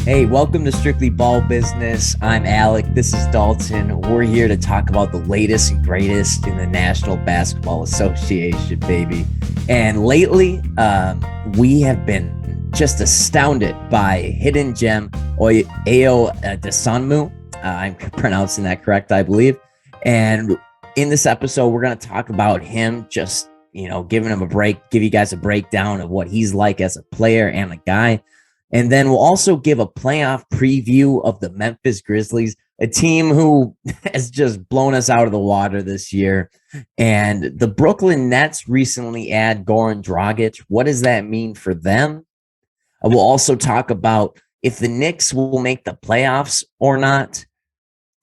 Hey, welcome to Strictly Ball Business. I'm Alec. This is Dalton. We're here to talk about the latest and greatest in the National Basketball Association, baby. And lately, we have been just astounded by hidden gem Ayo Dosunmu. I'm pronouncing that correct, I believe. And in this episode, we're going to talk about him, just giving him a break, give you guys a breakdown of what he's like as a player and a guy. And then we'll also give a playoff preview of the Memphis Grizzlies, a team who has just blown us out of the water this year. And the Brooklyn Nets recently add Goran Dragic. What does that mean for them? We'll also talk about if the Knicks will make the playoffs or not.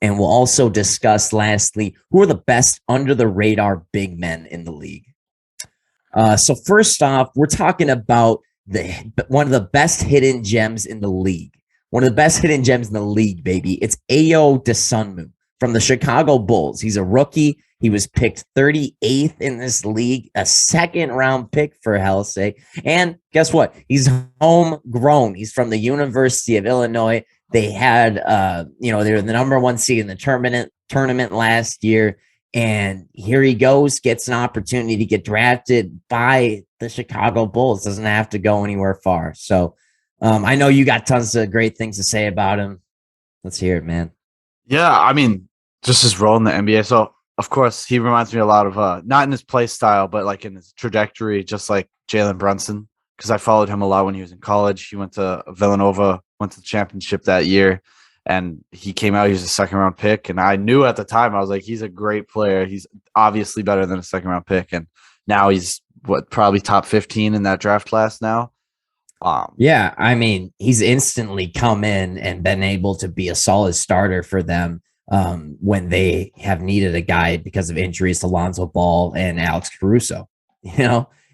And we'll also discuss, lastly, who are the best under the radar big men in the league. So first off, we're talking about one of the best hidden gems in the league. One of the best hidden gems in the league, baby. It's Ayo Dosunmu from the Chicago Bulls. He's a rookie. He was picked 38th in this league, a second-round pick for hell's sake. And guess what? He's homegrown. He's from the University of Illinois. They had, they were the number one seed in the tournament last year. And here he goes, gets an opportunity to get drafted by the Chicago Bulls. Doesn't have to go anywhere far. So I know you got tons of great things to say about him. Let's hear it, man. Yeah, I mean, just his role in the NBA. So, of course, he reminds me a lot of, not in his play style, but like in his trajectory, just like Jalen Brunson, because I followed him a lot when he was in college. He went to Villanova, went to the championship that year. And he came out, he was a second-round pick. And I knew at the time, I was like, he's a great player. He's obviously better than a second-round pick. And now he's, probably top 15 in that draft class now. Yeah, I mean, he's instantly come in and been able to be a solid starter for them when they have needed a guy because of injuries to Lonzo Ball and Alex Caruso.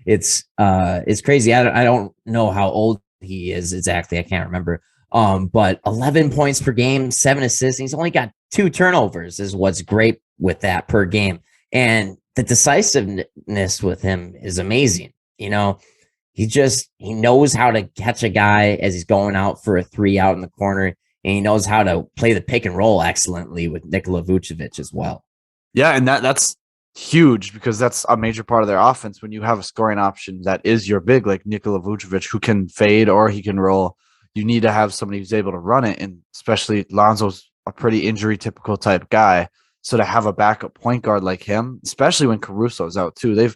It's crazy. I don't know how old he is exactly. I can't remember. But 11 points per game, 7 assists. He's only got 2 turnovers is what's great with that per game. And the decisiveness with him is amazing. He knows how to catch a guy as he's going out for a 3 out in the corner. And he knows how to play the pick and roll excellently with Nikola Vucevic as well. Yeah. And that's huge because that's a major part of their offense. When you have a scoring option that is your big, like Nikola Vucevic, who can fade or he can roll, you need to have somebody who's able to run it. And especially Lonzo's a pretty injury typical type guy. So to have a backup point guard like him, especially when Caruso's out too,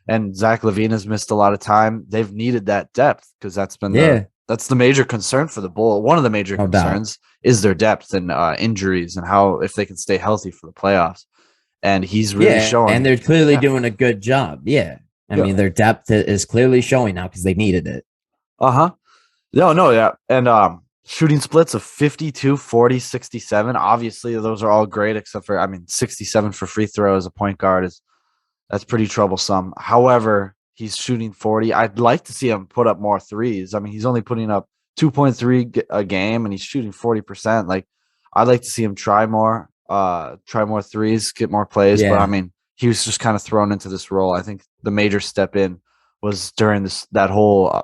and Zach LaVine has missed a lot of time. They've needed that depth because that's been that's the major concern for the Bull. One of the major concerns is their depth and injuries and how if they can stay healthy for the playoffs. And he's really showing. And they're clearly doing a good job. Yeah. I mean, their depth is clearly showing now because they needed it. Yeah. And shooting splits of 52, 40, 67. Obviously, those are all great, except for, 67 for free throw as a point guard that's pretty troublesome. However, he's shooting 40. I'd like to see him put up more threes. I mean, he's only putting up 2.3 a game and he's shooting 40%. Like, I'd like to see him try more threes, get more plays. Yeah. But he was just kind of thrown into this role. I think the major step in was during that whole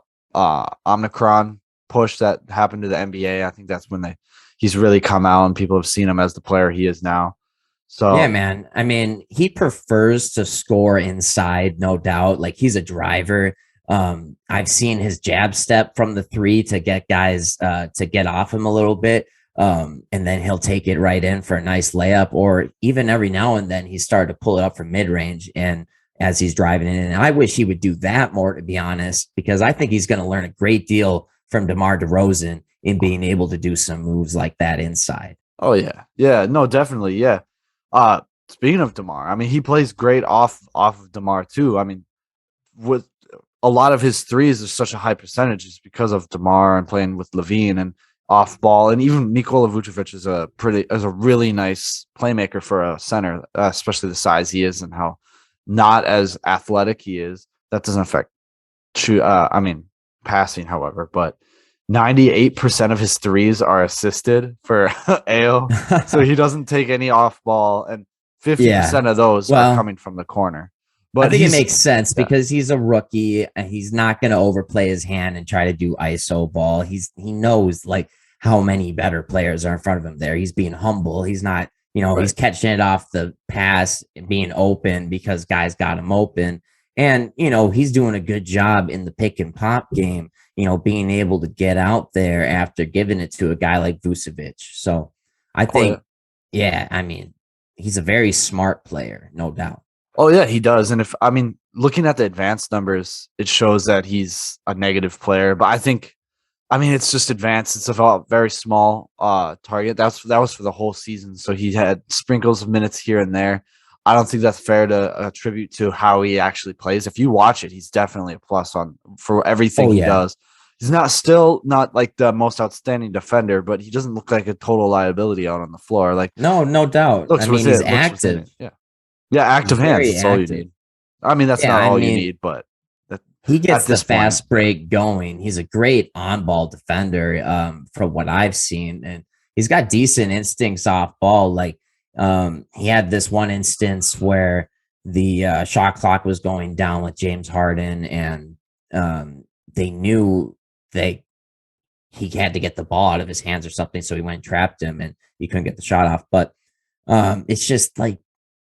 Omicron push that happened to the NBA. I think that's when he's really come out and people have seen him as the player he is now. So yeah, man. I mean, he prefers to score inside, no doubt. Like he's a driver. I've seen his jab step from the 3 to get guys to get off him a little bit. And then he'll take it right in for a nice layup, or even every now and then he started to pull it up from mid-range and as he's driving in. And I wish he would do that more, to be honest, because I think he's going to learn a great deal from DeMar DeRozan in being able to do some moves like that inside. Oh, yeah. Yeah, no, definitely. Yeah. Speaking of DeMar, he plays great off of DeMar too. With a lot of his threes is such a high percentage is because of DeMar and playing with LaVine and off ball. And even Nikola Vucevic is a really nice playmaker for a center, especially the size he is and how not as athletic he is. That doesn't affect passing, however, but 98% of his threes are assisted for Ayo. So he doesn't take any off ball and 50% of those are coming from the corner. But I think it makes sense because he's a rookie and he's not going to overplay his hand and try to do ISO ball. He knows, like, how many better players are in front of him there. He's being humble. He's not, he's Right. catching it off the pass and being open because guys got him open. And, he's doing a good job in the pick and pop game, being able to get out there after giving it to a guy like Vucevic. So I Oh yeah. think, yeah, I mean, he's a very smart player, no doubt. Oh yeah, he does. And if I mean, looking at the advanced numbers, it shows that he's a negative player. But I mean, it's just advanced. It's a very small target. That was for the whole season. So he had sprinkles of minutes here and there. I don't think that's fair to attribute to how he actually plays. If you watch it, he's definitely a plus on for everything Oh, he yeah. does. He's not like the most outstanding defender, but he doesn't look like a total liability out on the floor. Like No, no doubt. I mean, he's looks within active. it. Yeah. Yeah, He's active hands. very That's all you active. need. I mean, that's Yeah, not I all you mean, need, but that, he at gets the this point, fast break going. He's a great on-ball defender, from what I've seen, and he's got decent instincts off ball. Like, he had this one instance where the shot clock was going down with James Harden, and they knew they he had to get the ball out of his hands or something, so he went and trapped him, and he couldn't get the shot off. But it's just like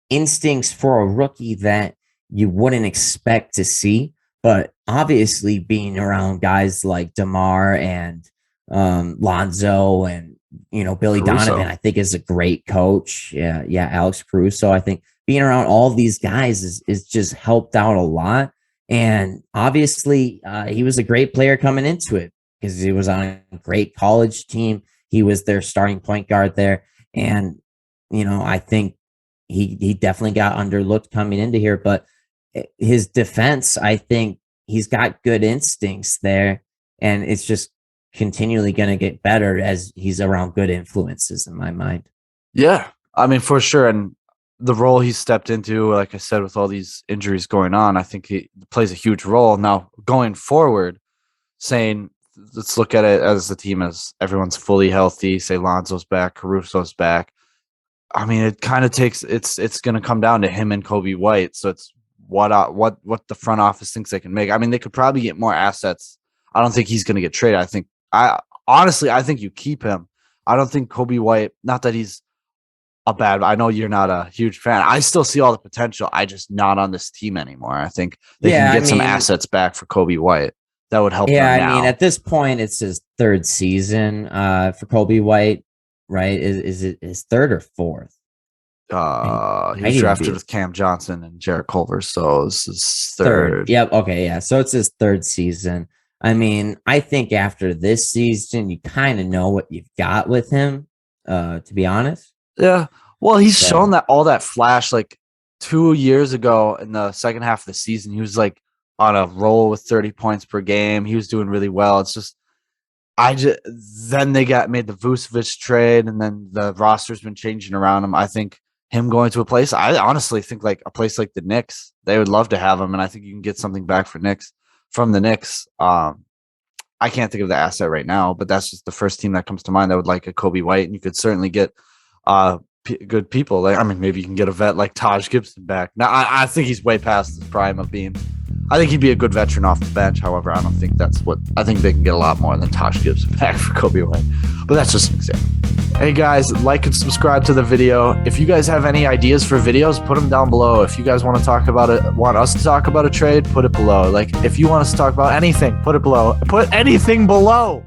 instincts for a rookie that you wouldn't expect to see. But obviously, being around guys like DeMar and Lonzo and Billy Donovan, Caruso. I think is a great coach. Yeah, yeah, Alex Caruso. I think being around all these guys is just helped out a lot. And obviously, he was a great player coming into it because he was on a great college team. He was their starting point guard there, and I think he definitely got underlooked coming into here, but his defense, I think he's got good instincts there, and it's just continually going to get better as he's around good influences in my mind. Yeah, I mean, for sure. And the role he stepped into, like I said, with all these injuries going on, I think he plays a huge role. Now, going forward, saying, let's look at it as the team as everyone's fully healthy, say Lonzo's back, Caruso's back. I mean, it kind of takes it's going to come down to him and Kobe White. So it's what the front office thinks they can make. I mean, they could probably get more assets. I don't think he's going to get traded. I think you keep him. I don't think Kobe White. Not that he's a bad. I know you're not a huge fan. I still see all the potential. I just not on this team anymore. I think they can Yeah, I get some mean, assets back for Kobe White that would help yeah, them I mean, now. at this point, it's his third season for Kobe White, right? Is it his third or fourth? It He might was even be drafted his with Cam Johnson and Jarrett Culver, so this is third. third. Yep. Okay. Yeah. So it's his third season. I mean, I think after this season, you kind of know what you've got with him, to be honest. Yeah. Well, he's shown So, that all that flash like 2 years ago in the second half of the season. He was like on a roll with 30 points per game. He was doing really well. It's just I just then they got made the Vucevic trade, and then the roster's been changing around him. I think him going to a place, I honestly think like a place like the Knicks, they would love to have him, and I think you can get something back for Knicks from the Knicks. I can't think of the asset right now, but that's just the first team that comes to mind that would like a Kobe White, and you could certainly get good people. Like I mean, maybe you can get a vet like Taj Gibson back. Now I think he's way past his prime of being. I think he'd be a good veteran off the bench. However, I don't think that's what I think they can get a lot more than Taj Gibson back for Kobe White. But that's just an example. Hey guys, like and subscribe to the video. If you guys have any ideas for videos, put them down below. If you guys want to talk about it, want us to talk about a trade, put it below. Like if you want us to talk about anything, put it below. Put anything below.